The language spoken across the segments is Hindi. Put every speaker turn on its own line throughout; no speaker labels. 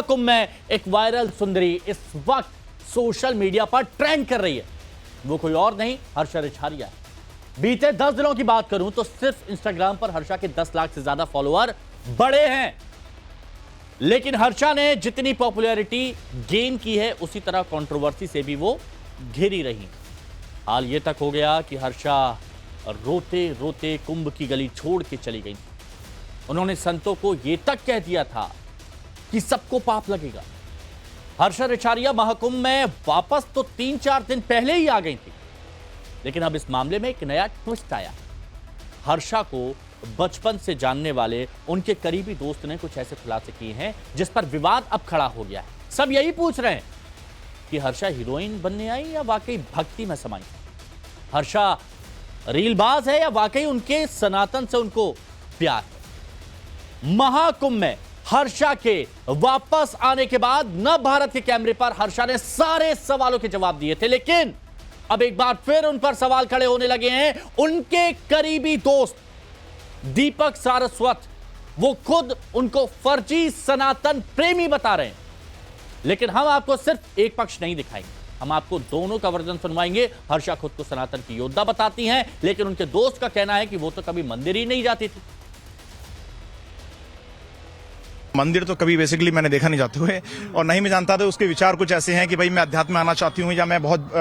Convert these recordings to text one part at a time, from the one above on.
महाकुंभ में एक वायरल सुंदरी इस वक्त सोशल मीडिया पर ट्रेंड कर रही है। वो कोई और नहीं, हर्षा रिछारिया है। बीते 10 दिनों की बात करूं तो सिर्फ इंस्टाग्राम पर हर्षा के 10 लाख से ज्यादा फॉलोअर बड़े हैं, लेकिन हर्षा ने जितनी पॉपुलैरिटी गेन की है उसी तरह कंट्रोवर्सी से भी वो घिरी रही। हाल ये तक हो गया कि हर्षा रोते रोते कुंभ की गली छोड़ के चली गई। उन्होंने संतों को यह तक कह दिया था कि सबको पाप लगेगा। हर्षा रिछारिया महाकुंभ में वापस तो 3-4 दिन पहले ही आ गई थी, लेकिन अब इस मामले में एक नया ट्विस्ट आया। हर्षा को बचपन से जानने वाले उनके करीबी दोस्त ने कुछ ऐसे खुलासे किए हैं जिस पर विवाद अब खड़ा हो गया है। सब यही पूछ रहे हैं कि हर्षा हीरोइन बनने आई या वाकई भक्ति में समाई। हर्षा रीलबाज है या वाकई उनके सनातन से उनको प्यार है। महाकुंभ में हर्षा के वापस आने के बाद नव भारत के कैमरे पर हर्षा ने सारे सवालों के जवाब दिए थे, लेकिन अब एक बार फिर उन पर सवाल खड़े होने लगे हैं। उनके करीबी दोस्त दीपक सारस्वत, वो खुद उनको फर्जी सनातन प्रेमी बता रहे हैं। लेकिन हम आपको सिर्फ एक पक्ष नहीं दिखाएंगे, हम आपको दोनों का वर्जन सुनवाएंगे। हर्षा खुद को सनातन की योद्धा बताती हैं, लेकिन उनके दोस्त का कहना है कि वो तो कभी मंदिर ही नहीं जाती थी।
मंदिर तो कभी बेसिकली मैंने देखा नहीं जाते हुए, और नहीं मैं जानता था उसके विचार कुछ ऐसे हैं कि भाई मैं अध्यात्म में आना चाहती हूँ या मैं बहुत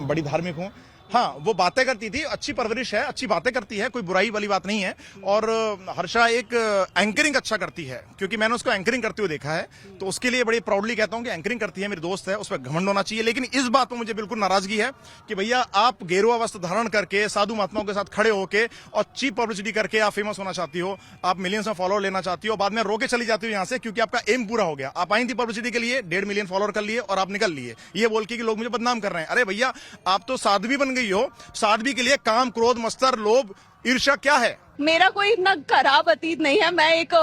बड़ी धार्मिक हूँ। हाँ, वो बातें करती थी, अच्छी परवरिश है, अच्छी बातें करती है, कोई बुराई वाली बात नहीं है। और हर्षा एक एंकरिंग अच्छा करती है, क्योंकि मैंने उसको एंकरिंग करते हुए देखा है, तो उसके लिए बड़ी प्राउडली कहता हूँ कि एंकरिंग करती है, मेरी दोस्त है, उस पर घमंड होना चाहिए। लेकिन इस बात पर मुझे बिल्कुल नाराजगी है कि भैया आप गेरुआ वस्त्र धारण करके साधु महात्माओं के साथ खड़े होके और चीप पब्लिसिटी करके आप फेमस होना चाहती हो, आप मिलियंस में फॉलोअर लेना चाहती हो, बाद में रोके चली जाती हो यहाँ से, क्योंकि आपका एम पूरा हो गया। आप आई थी पब्लिसिटी के लिए, 1.5 मिलियन फॉलोअर कर लिए और आप निकल लिए, ये बोल के कि लोग मुझे बदनाम कर रहे हैं। अरे भैया, आप तो साध्वी बन गई हो, साध्वी के लिए काम, क्रोध, मत्सर, लोभ, ईर्ष्या क्या है?
मेरा कोई इतना खराब अतीत नहीं है। मैं एक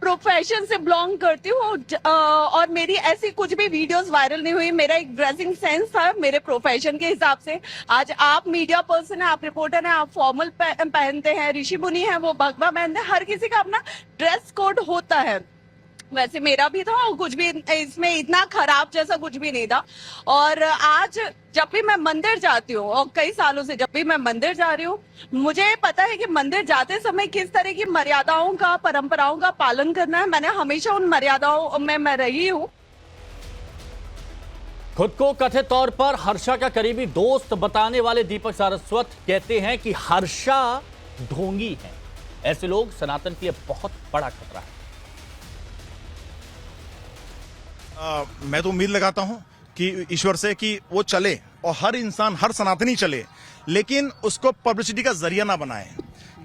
प्रोफेशन से बिलोंग करती हूँ और मेरी ऐसी कुछ भी वीडियोस वायरल नहीं हुई। मेरा एक ड्रेसिंग सेंस था मेरे प्रोफेशन के हिसाब से। आज आप मीडिया पर्सन है, आप रिपोर्टर हैं, आप फॉर्मल पहनते हैं, ऋषि मुनि है वो भगवा पहनते हैं, हर किसी का अपना ड्रेस कोड होता है। वैसे मेरा भी था और कुछ भी इसमें इतना खराब जैसा कुछ भी नहीं था। और आज जब भी मैं मंदिर जाती हूँ, और कई सालों से जब भी मैं मंदिर जा रही हूँ, मुझे पता है कि मंदिर जाते समय किस तरह की मर्यादाओं का, परंपराओं का पालन करना है। मैंने हमेशा उन मर्यादाओं में मैं रही हूँ।
खुद को कथित तौर पर हर्षा का करीबी दोस्त बताने वाले दीपक सारस्वत कहते हैं कि हर्षा ढोंगी है। ऐसे लोग सनातन के लिए बहुत बड़ा खतरा है।
मैं तो उम्मीद लगाता हूं कि ईश्वर से कि वो चले और हर इंसान, हर सनातनी चले, लेकिन उसको पब्लिसिटी का जरिया ना बनाए।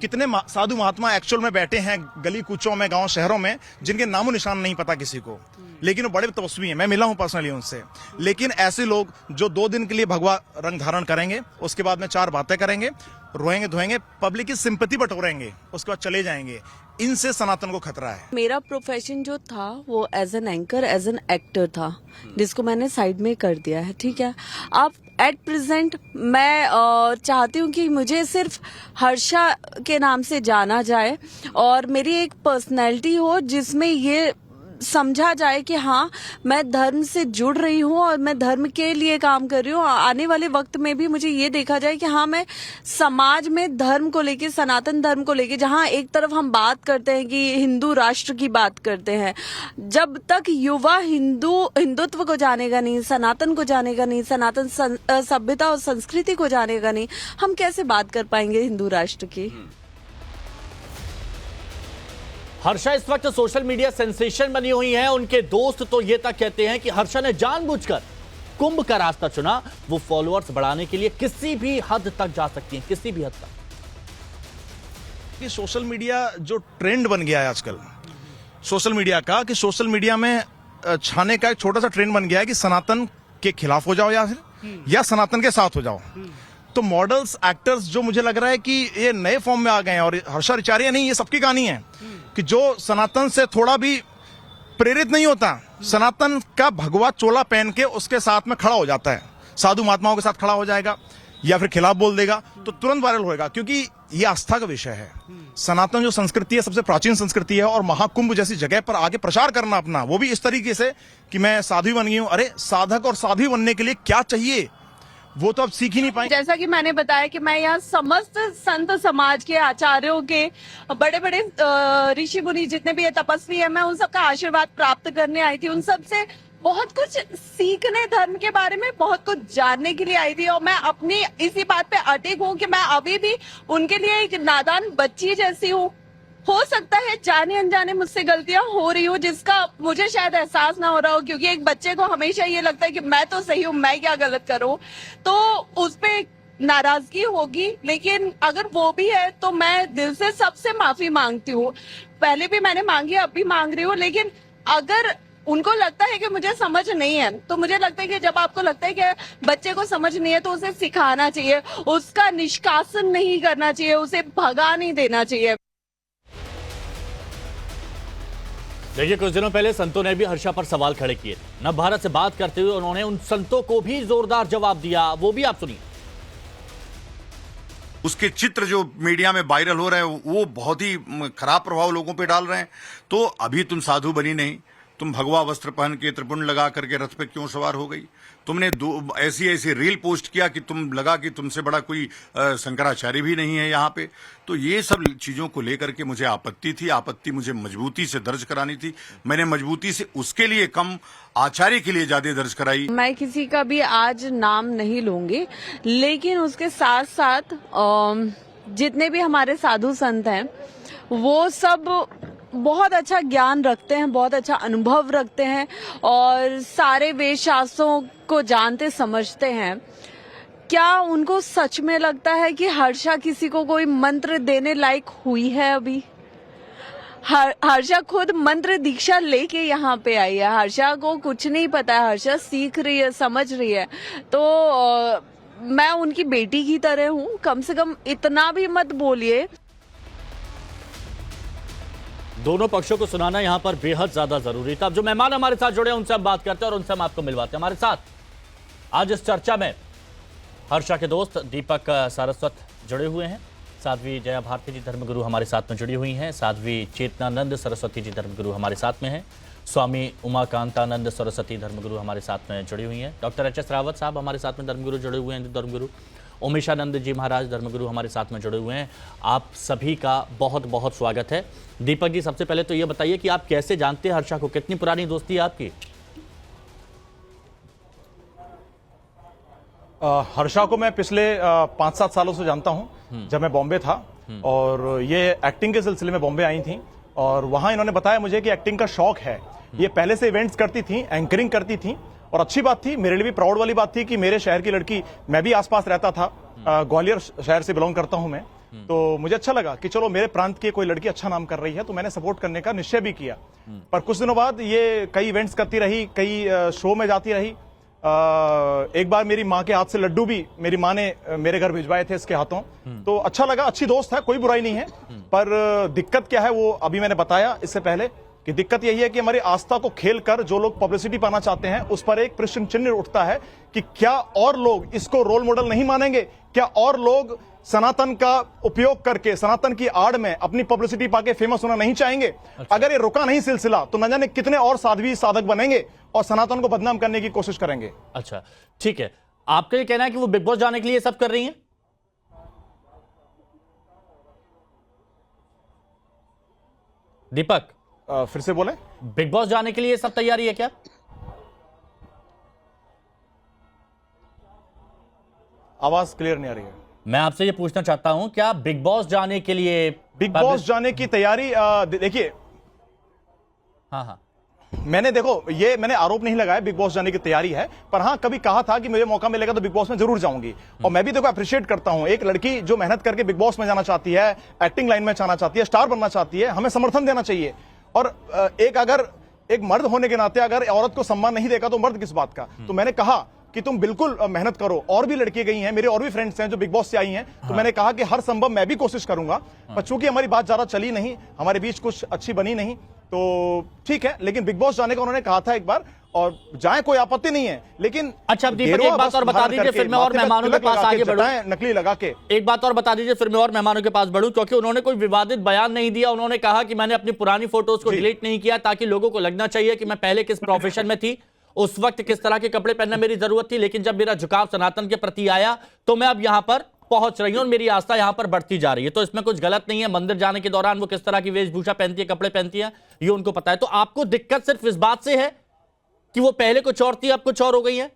कितने साधु महात्मा एक्चुअल में बैठे हैं गली कूचों में, गांव शहरों में, जिनके नामो निशान नहीं पता किसी को, लेकिन वो बड़े तपस्वी हैं। मैं मिला हूं पर्सनली उनसे। लेकिन ऐसे लोग जो 2 दिन के लिए भगवा रंग धारण करेंगे, उसके बाद में 4 बातें करेंगे, रोएंगे धोएंगे, पब्लिक की सिंपैथी बटोरेंगे, उसके बाद चले जाएंगे, इनसे सनातन को खतरा है।
मेरा प्रोफेशन जो था वो as an anchor, as an actor था, जिसको मैंने साइड में कर दिया है। ठीक है, अब एट प्रेजेंट मैं चाहती हूँ कि मुझे सिर्फ हर्षा के नाम से जाना जाए और मेरी एक पर्सनैलिटी हो जिसमें ये समझा जाए कि हाँ, मैं धर्म से जुड़ रही हूँ और मैं धर्म के लिए काम कर रही हूँ। आने वाले वक्त में भी मुझे ये देखा जाए कि हाँ, मैं समाज में धर्म को लेके, सनातन धर्म को लेके, जहाँ एक तरफ हम बात करते हैं कि हिंदू राष्ट्र की बात करते हैं, जब तक युवा हिंदुत्व को जानेगा नहीं, सनातन को जानेगा नहीं, सनातन सभ्यता और संस्कृति को जानेगा नहीं, हम कैसे बात कर पाएंगे हिंदू राष्ट्र की।
हर्षा इस वक्त सोशल मीडिया सेंसेशन बनी हुई है। उनके दोस्त तो ये तक कहते हैं कि हर्षा ने जानबूझकर कुंभ का रास्ता चुना। वो फॉलोअर्स बढ़ाने के लिए किसी भी हद तक जा सकती हैं, किसी भी हद तक।
कि सोशल मीडिया जो ट्रेंड बन गया है आजकल सोशल मीडिया का, कि सोशल मीडिया में छाने का एक छोटा सा ट्रेंड बन गया है कि सनातन के खिलाफ हो जाओ या सनातन के साथ हो जाओ। तो मॉडल्स, एक्टर्स जो मुझे लग रहा है कि ये नए फॉर्म में आ गए हैं, और हर्षा रिछारिया नहीं, ये सबकी कहानी है कि जो सनातन से थोड़ा भी प्रेरित नहीं होता, सनातन का भगवा चोला पहन के उसके साथ में खड़ा हो जाता है, साधु महात्माओं के साथ खड़ा हो जाएगा या फिर खिलाफ बोल देगा, तो तुरंत वायरल होएगा। क्योंकि ये आस्था का विषय है। सनातन जो संस्कृति है सबसे प्राचीन संस्कृति है, और महाकुंभ जैसी जगह पर आगे प्रचार करना अपना, वो भी इस तरीके से कि मैं साध्वी बन गई हूं। अरे साधक और साध्वी बनने के लिए क्या चाहिए, वो तो अब सीख ही नहीं पाएंगे।
जैसा कि मैंने बताया कि मैं यहाँ समस्त संत समाज के आचार्यों के, बड़े बड़े ऋषि मुनि जितने भी तपस्वी है, मैं उन सबका आशीर्वाद प्राप्त करने आई थी। उन सब से बहुत कुछ सीखने, धर्म के बारे में बहुत कुछ जानने के लिए आई थी। और मैं अपनी इसी बात पे अटिक हूँ कि मैं अभी भी उनके लिए एक नादान बच्ची जैसी हूँ। हो सकता है जाने अनजाने मुझसे गलतियां हो रही हो, जिसका मुझे शायद एहसास ना हो रहा हो, क्योंकि एक बच्चे को हमेशा ये लगता है कि मैं तो सही हूँ, मैं क्या गलत करूँ, तो उस पे नाराजगी होगी। लेकिन अगर वो भी है तो मैं दिल से सबसे माफी मांगती हूँ। पहले भी मैंने मांगी, अब भी मांग रही हूँ। लेकिन अगर उनको लगता है कि मुझे समझ नहीं है, तो मुझे लगता है कि जब आपको लगता है कि बच्चे को समझ नहीं है तो उसे सिखाना चाहिए, उसका निष्कासन नहीं करना चाहिए, उसे भगा नहीं देना चाहिए।
देखिए, कुछ दिनों पहले संतों ने भी हर्षा पर सवाल खड़े किए। नव भारत से बात करते हुए उन्होंने उन संतों को भी जोरदार जवाब दिया, वो भी आप सुनिए।
उसके चित्र जो मीडिया में वायरल हो रहे हैं वो बहुत ही खराब प्रभाव लोगों पे डाल रहे हैं। तो अभी तुम साधु बनी नहीं, तुम भगवा वस्त्र पहन के त्रिपुंड लगा करके रथ पे क्यों सवार हो गई? तुमने ऐसी रील पोस्ट किया कि तुम लगा कि तुमसे बड़ा कोई शंकराचार्य भी नहीं है यहाँ पे। तो ये सब चीजों को लेकर के मुझे आपत्ति थी। आपत्ति मुझे मजबूती से दर्ज करानी थी। मैंने मजबूती से उसके लिए कम, आचार्य के लिए ज्यादा दर्ज कराई।
मैं किसी का भी आज नाम नहीं लूंगी, लेकिन उसके साथ साथ जितने भी हमारे साधु संत हैं वो सब बहुत अच्छा ज्ञान रखते हैं, बहुत अच्छा अनुभव रखते हैं और सारे वेद शास्त्रों को जानते समझते हैं। क्या उनको सच में लगता है कि हर्षा किसी को कोई मंत्र देने लायक हुई है? अभी हर्षा खुद मंत्र दीक्षा लेके यहाँ पे आई है। हर्षा को कुछ नहीं पता है, हर्षा सीख रही है, समझ रही है। तो मैं उनकी बेटी की तरह हूँ, कम से कम इतना भी मत बोलिए।
दोनों पक्षों को सुनाना यहां पर बेहद ज्यादा जरूरी था। अब जो मेहमान हमारे साथ जुड़े हैं उनसे हम बात करते हैं और उनसे हम आपको मिलवाते हैं। हमारे साथ आज इस चर्चा में हर्षा के दोस्त दीपक सारस्वत जुड़े हुए हैं, साध्वी जया भारती जी धर्मगुरु हमारे साथ में जुड़ी हुई हैं, साध्वी चेतनानंद सरस्वती जी धर्मगुरु हमारे साथ में हैं, स्वामी उमाकांतानंद सरस्वती धर्मगुरु हमारे साथ में जुड़ी हुई हैं, डॉक्टर एच.एस. रावत साहब हमारे साथ में धर्मगुरु जुड़े हुए हैं, धर्मगुरु उमेशानंद जी महाराज धर्मगुरु हमारे साथ में जुड़े हुए हैं। आप सभी का बहुत बहुत स्वागत है। दीपक जी, सबसे पहले तो ये बताइए कि आप कैसे जानते हैं हर्षा को, कितनी पुरानी दोस्ती है आपकी?
हर्षा को मैं पिछले 5-7 सालों से जानता हूं, जब मैं बॉम्बे था और ये एक्टिंग के सिलसिले में बॉम्बे आई थी और वहां इन्होंने बताया मुझे कि एक्टिंग का शौक है। ये पहले से इवेंट्स करती थी, एंकरिंग करती थी और अच्छी बात थी, मेरे लिए भी प्राउड वाली बात थी कि मेरे शहर की लड़की, मैं भी आसपास रहता था, ग्वालियर शहर से बिलोंग करता हूं मैं, तो मुझे अच्छा लगा कि चलो मेरे प्रांत की कोई लड़की अच्छा नाम कर रही है, तो मैंने सपोर्ट करने का निश्चय भी किया। पर कुछ दिनों बाद ये कई इवेंट्स करती रही, कई शो में जाती रही। एक बार मेरी माँ के हाथ से लड्डू भी मेरी माँ ने मेरे घर भिजवाए थे इसके हाथों, तो अच्छा लगा, अच्छी दोस्त है, कोई बुराई नहीं है। पर दिक्कत क्या है वो अभी मैंने बताया इससे पहले कि दिक्कत यही है कि हमारी आस्था को खेल कर जो लोग पब्लिसिटी पाना चाहते हैं उस पर एक प्रश्न चिन्ह उठता है कि क्या और लोग इसको रोल मॉडल नहीं मानेंगे? क्या और लोग सनातन का उपयोग करके सनातन की आड़ में अपनी पब्लिसिटी पाके फेमस होना नहीं चाहेंगे? अच्छा। अगर ये रुका नहीं सिलसिला तो न जाने कितने और साध्वी साधक बनेंगे और सनातन को बदनाम करने की कोशिश करेंगे।
अच्छा, ठीक है। आपका ये कहना है कि वो बिग बॉस जाने के लिए सब कर रही हैं? दीपक,
फिर से बोले।
बिग बॉस जाने के लिए सब तैयारी है क्या?
आवाज क्लियर नहीं आ रही है।
मैं आपसे ये पूछना चाहता हूं, क्या बिग बॉस जाने के लिए
बिग बॉस जाने की तैयारी देखिए,
हाँ,
मैंने आरोप नहीं लगाया बिग बॉस जाने की तैयारी है, पर हाँ कभी कहा था कि मुझे मौका मिलेगा तो बिग बॉस में जरूर जाऊंगी। और मैं भी देखो अप्रिशिएट करता हूं, एक लड़की जो मेहनत करके बिग बॉस में जाना चाहती है, एक्टिंग लाइन में जाना चाहती है, स्टार बनना चाहती है, हमें समर्थन देना चाहिए। और एक मर्द होने के नाते अगर औरत को सम्मान नहीं देगा तो मर्द किस बात का? तो मैंने कहा कि तुम बिल्कुल मेहनत करो। और भी लड़कियां गई हैं, मेरे और भी फ्रेंड्स हैं जो बिग बॉस से आई हैं, तो मैंने कहा कि हर संभव मैं भी कोशिश करूंगा। पर चूंकि हमारी बात ज्यादा चली नहीं, हमारे बीच कुछ अच्छी बनी नहीं, तो ठीक है। लेकिन बिग बॉस जाने का उन्होंने कहा था एक बार, और जाए, कोई आपत्ति नहीं है, लेकिन
अच्छा, अब दीपक एक बात और बता दीजिए, फिर मैं और मेहमानों के पास आगे बढ़ूं।
नकली लगा के
एक बात और बता दीजिए, फिर मैं और मेहमानों के पास बढ़ूं, क्योंकि उन्होंने कोई विवादित बयान नहीं दिया। उन्होंने कहा कि मैंने अपनी पुरानी फोटोज को डिलीट नहीं किया ताकि लोगों को लगना चाहिए कि मैं पहले किस प्रोफेशन में थी, उस वक्त किस तरह के कपड़े पहनना मेरी जरूरत थी, लेकिन जब मेरा झुकाव सनातन के प्रति आया तो मैं अब यहां पर पहुंच रही हूं और मेरी आस्था यहां पर बढ़ती जा रही है। तो इसमें कुछ गलत नहीं है। मंदिर जाने के दौरान वो किस तरह की वेशभूषा पहनती है, कपड़े पहनती है, ये उनको पता है। तो आपको दिक्कत सिर्फ इस बात से है कि वो पहले कुछ और थी, अब कुछ और हो गई है?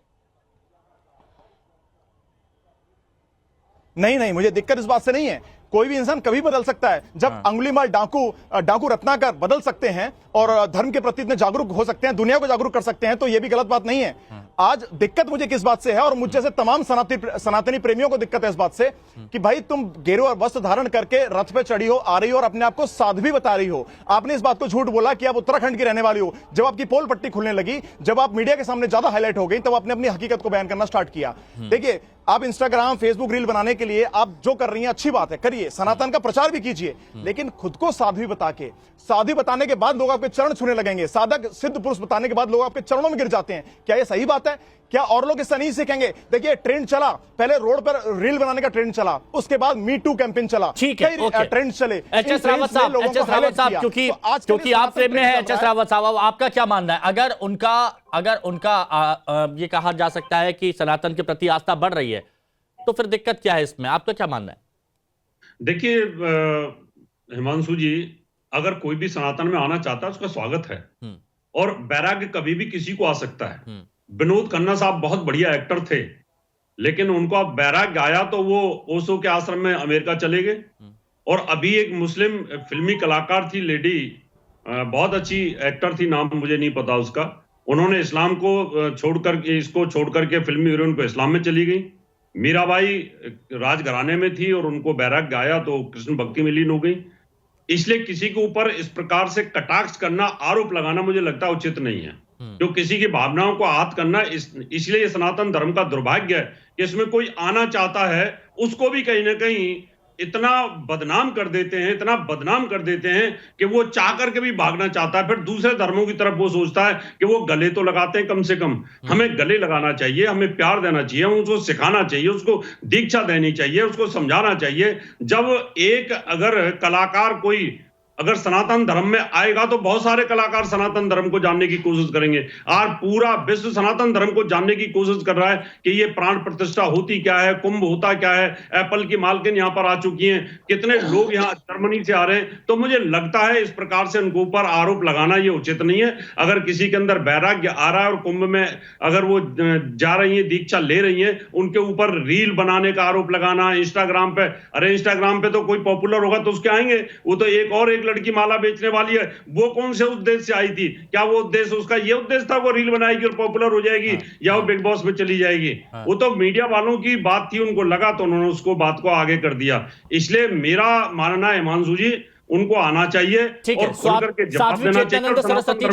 नहीं, मुझे दिक्कत इस बात से नहीं है। कोई भी इंसान कभी बदल सकता है। जब अंगुलीमाल डाकू रत्नाकर बदल सकते हैं और धर्म के प्रति इतने जागरूक हो सकते हैं, दुनिया को जागरूक कर सकते हैं, तो यह भी गलत बात नहीं है। आज दिक्कत मुझे किस बात से है, और मुझ जैसे तमाम सनातनी प्रेमियों को दिक्कत है इस बात से कि भाई तुम गेरुआ वस्त्र धारण करके रथ पे चढ़ी हो, आ रही हो और अपने आप को साध्वी बता रही हो। आपने इस बात को झूठ बोला कि आप उत्तराखंड की रहने वाली हो। जब आपकी पोल पट्टी खुलने लगी, जब आप मीडिया के सामने ज्यादा हाईलाइट हो गई, तब आपने अपनी हकीकत को बयान करना स्टार्ट किया। देखिए, आप इंस्टाग्राम, फेसबुक रील बनाने के लिए आप जो कर रही हैं अच्छी बात है, करिए, सनातन का प्रचार भी कीजिए, लेकिन खुद को साध्वी बता के, साध्वी बताने के बाद लोग आपके चरण छूने लगेंगे। साधक सिद्ध पुरुष बताने के बाद लोग आपके चरणों में गिर जाते हैं। क्या ये सही बात है? क्या और लोग इससे नहीं सीखेंगे? देखिए, ट्रेंड चला, पहले रोड पर रील बनाने का ट्रेंड चला, उसके बाद मी टू कैंपेन चला,
ठीक है,
कई ट्रेंड चले।
एचएस रावत साहब, क्योंकि आप फ्रेम में है, एचएस रावत साहब, आपका क्या मानना है? अगर उनका ये कहा जा सकता है कि सनातन के प्रति आस्था बढ़ रही है, तो फिर दिक्कत क्या है इसमें? आपका क्या मानना है?
देखिए हिमांशु जी, अगर कोई भी सनातन में आना चाहता है उसका स्वागत है, और वैराग्य कभी भी किसी को आ सकता है। विनोद खन्ना साहब बहुत बढ़िया एक्टर थे, लेकिन उनको अब वैराग्य आया तो वो ओशो के आश्रम में अमेरिका चले गए। और अभी एक मुस्लिम फिल्मी कलाकार थी, लेडी, बहुत अच्छी एक्टर थी, नाम मुझे नहीं पता उसका, उन्होंने इस्लाम को छोड़कर, इसको छोड़कर के फिल्मी हीरोइन को इस्लाम में चली गई। मीराबाई राजघराने में थी और उनको वैराग्य आया तो कृष्ण भक्ति में लीन हो गई। इसलिए किसी के ऊपर इस प्रकार से कटाक्ष करना, आरोप लगाना मुझे लगता है उचित नहीं है। जो किसी की भावनाओं को आहत करना, इसलिए सनातन धर्म का दुर्भाग्य है कि इसमें कोई आना चाहता है उसको भी कहीं ना कहीं इतना बदनाम कर देते हैं, इतना बदनाम कर देते हैं कि वो चाह करके भी भागना चाहता है। फिर दूसरे धर्मों की तरफ वो सोचता है कि वो गले तो लगाते हैं, कम से कम हमें गले लगाना चाहिए, हमें प्यार देना चाहिए, उसको सिखाना चाहिए, उसको दीक्षा देनी चाहिए, उसको समझाना चाहिए। जब एक अगर कलाकार कोई अगर सनातन धर्म में आएगा तो बहुत सारे कलाकार सनातन धर्म को जानने की कोशिश करेंगे। और पूरा विश्व सनातन धर्म को जानने की कोशिश कर रहा है कि ये प्राण प्रतिष्ठा होती क्या है, कुंभ होता क्या है। एप्पल की मालकिन यहाँ पर आ चुकी हैं, कितने लोग यहाँ जर्मनी से आ रहे हैं। तो मुझे लगता है इस प्रकार से उनके ऊपर आरोप लगाना ये उचित नहीं है। अगर किसी के अंदर वैराग्य आ रहा है और कुंभ में अगर वो जा रही है, दीक्षा ले रही है, उनके ऊपर रील बनाने का आरोप लगाना इंस्टाग्राम पे, अरे इंस्टाग्राम पे तो कोई पॉपुलर होगा तो उसके आएंगे। वो तो एक और एक लड़की माला बेचने वाली है, वो कौन से उद्देश्य से आई थी? क्या वो उद्देश्य, उसका ये उद्देश्य था वो रील बनाएगी और पॉपुलर हो जाएगी, या वो बिग बॉस में चली जाएगी? वो तो मीडिया वालों की बात थी, उनको लगा तो उन्होंने उसको बात को आगे कर दिया। इसलिए मेरा मानना है हिमांशु जी, उनको आना चाहिए और खुल करके जवाब देना चाहिए।